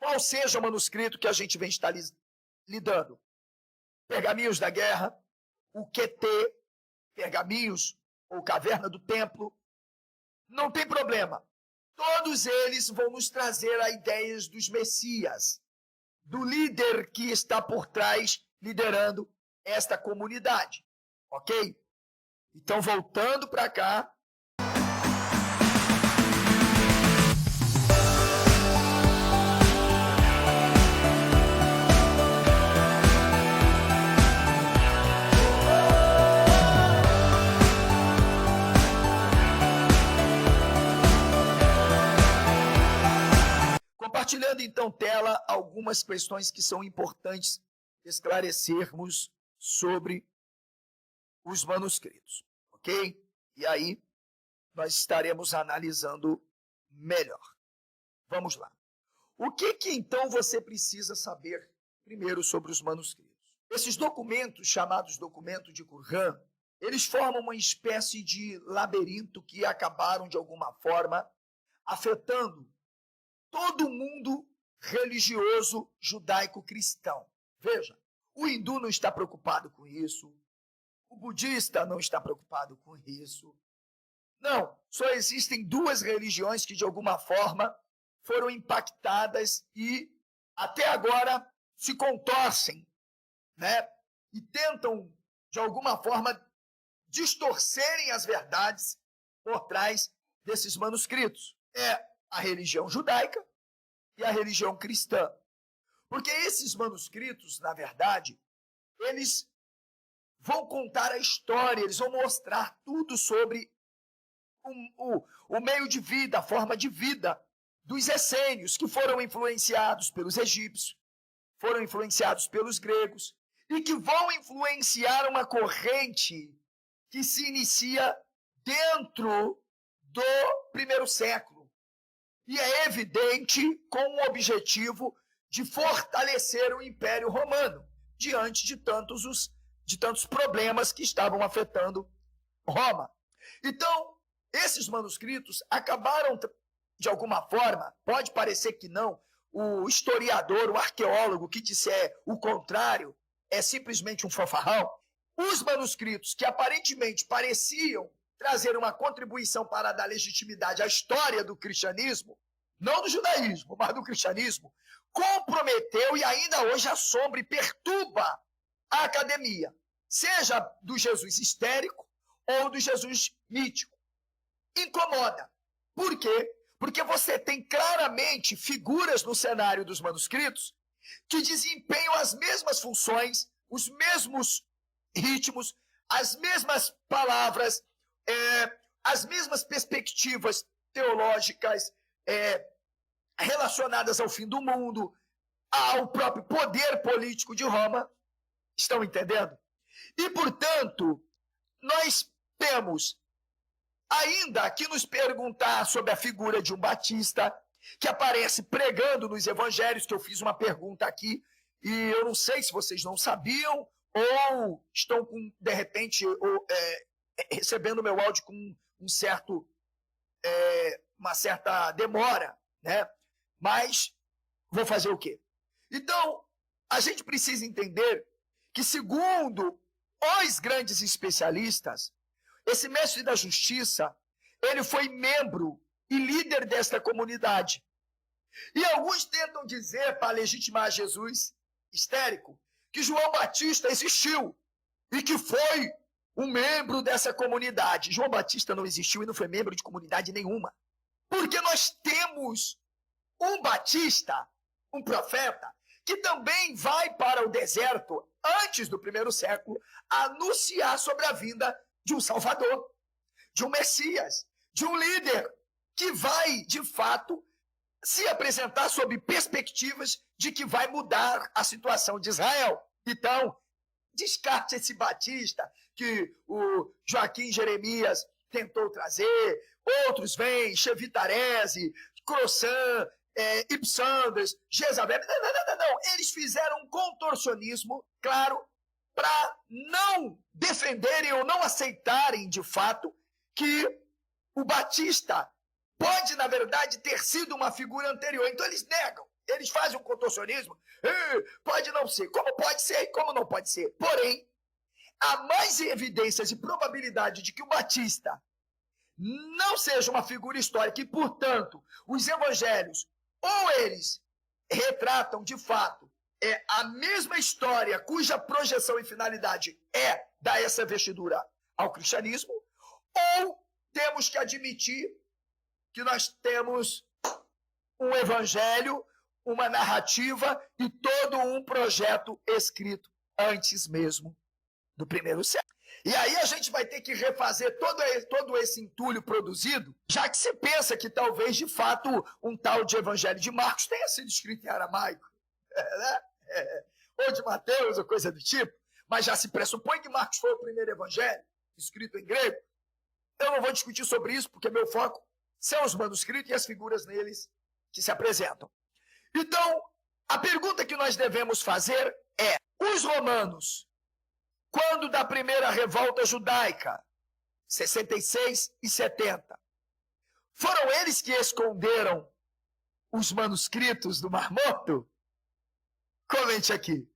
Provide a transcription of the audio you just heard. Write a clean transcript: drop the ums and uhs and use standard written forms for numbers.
qual seja o manuscrito que a gente vem estar lidando. Pergaminhos da Guerra, o QT, Pergaminhos ou Caverna do Templo, não tem problema. Todos eles vão nos trazer as ideias dos Messias, do líder que está por trás, liderando esta comunidade. Ok? Então, voltando para cá. Compartilhando, então, tela, algumas questões que são importantes esclarecermos sobre os manuscritos, ok? E aí, nós estaremos analisando melhor. Vamos lá. O que então você precisa saber primeiro sobre os manuscritos? Esses documentos, chamados documentos de Qumran, eles formam uma espécie de labirinto que acabaram, de alguma forma, afetando todo o mundo religioso judaico-cristão. Veja, o hindu não está preocupado com isso, o budista não está preocupado com isso. Não, só existem duas religiões que, de alguma forma, foram impactadas e, até agora, se contorcem, né? E tentam, de alguma forma, distorcerem as verdades por trás desses manuscritos. É a religião judaica e a religião cristã. Porque esses manuscritos, na verdade, eles vão contar a história, eles vão mostrar tudo sobre o meio de vida, a forma de vida dos essênios, que foram influenciados pelos egípcios, foram influenciados pelos gregos, e que vão influenciar uma corrente que se inicia dentro do primeiro século. E é evidente com o objetivo de fortalecer o Império Romano diante de tantos problemas que estavam afetando Roma. Então, esses manuscritos acabaram, de alguma forma, pode parecer que não, o historiador, o arqueólogo que disser o contrário é simplesmente um fanfarrão. Os manuscritos que aparentemente pareciam trazer uma contribuição para dar legitimidade à história do cristianismo, não do judaísmo, mas do cristianismo, comprometeu e ainda hoje assombra e perturba a academia, seja do Jesus histérico ou do Jesus mítico. Incomoda. Por quê? Porque você tem claramente figuras no cenário dos manuscritos que desempenham as mesmas funções, os mesmos ritmos, as mesmas palavras, as mesmas perspectivas teológicas relacionadas ao fim do mundo, ao próprio poder político de Roma. Estão entendendo? E, portanto, nós temos ainda que nos perguntar sobre a figura de um Batista, que aparece pregando nos evangelhos, que eu fiz uma pergunta aqui, e eu não sei se vocês não sabiam, ou estão, de repente, recebendo meu áudio com uma certa demora, né? Mas vou fazer o quê? Então, a gente precisa entender que, segundo os grandes especialistas, esse mestre da justiça, ele foi membro e líder desta comunidade. E alguns tentam dizer, para legitimar Jesus histérico, que João Batista existiu e que foi um membro dessa comunidade. João Batista não existiu e não foi membro de comunidade nenhuma. Porque nós temos um Batista, um profeta, que também vai para o deserto, antes do primeiro século, anunciar sobre a vinda de um Salvador, de um Messias, de um líder que vai, de fato, se apresentar sob perspectivas de que vai mudar a situação de Israel. Então, descarte esse Batista que o Joaquim Jeremias tentou trazer, outros vêm, Chevitarese, Crossan, Ipsanders, Jezabel. Não. Eles fizeram um contorcionismo, claro, para não defenderem ou não aceitarem, de fato, que o Batista pode, na verdade, ter sido uma figura anterior. Então, eles negam. Eles fazem um contorcionismo. Pode não ser. Como pode ser e como não pode ser. Porém, há mais evidências e probabilidade de que o Batista não seja uma figura histórica e, portanto, os evangelhos, ou eles retratam, de fato, a mesma história cuja projeção e finalidade é dar essa vestidura ao cristianismo, ou temos que admitir que nós temos um evangelho, uma narrativa e todo um projeto escrito antes mesmo do primeiro século. E aí a gente vai ter que refazer todo esse entulho produzido, já que se pensa que talvez, de fato, um tal de Evangelho de Marcos tenha sido escrito em aramaico, né? Ou de Mateus, ou coisa do tipo, mas já se pressupõe que Marcos foi o primeiro evangelho, escrito em grego. Eu não vou discutir sobre isso, porque meu foco são os manuscritos e as figuras neles que se apresentam. Então, a pergunta que nós devemos fazer é: os romanos, quando da primeira revolta judaica, 66 e 70, foram eles que esconderam os manuscritos do Mar Morto? Comente aqui.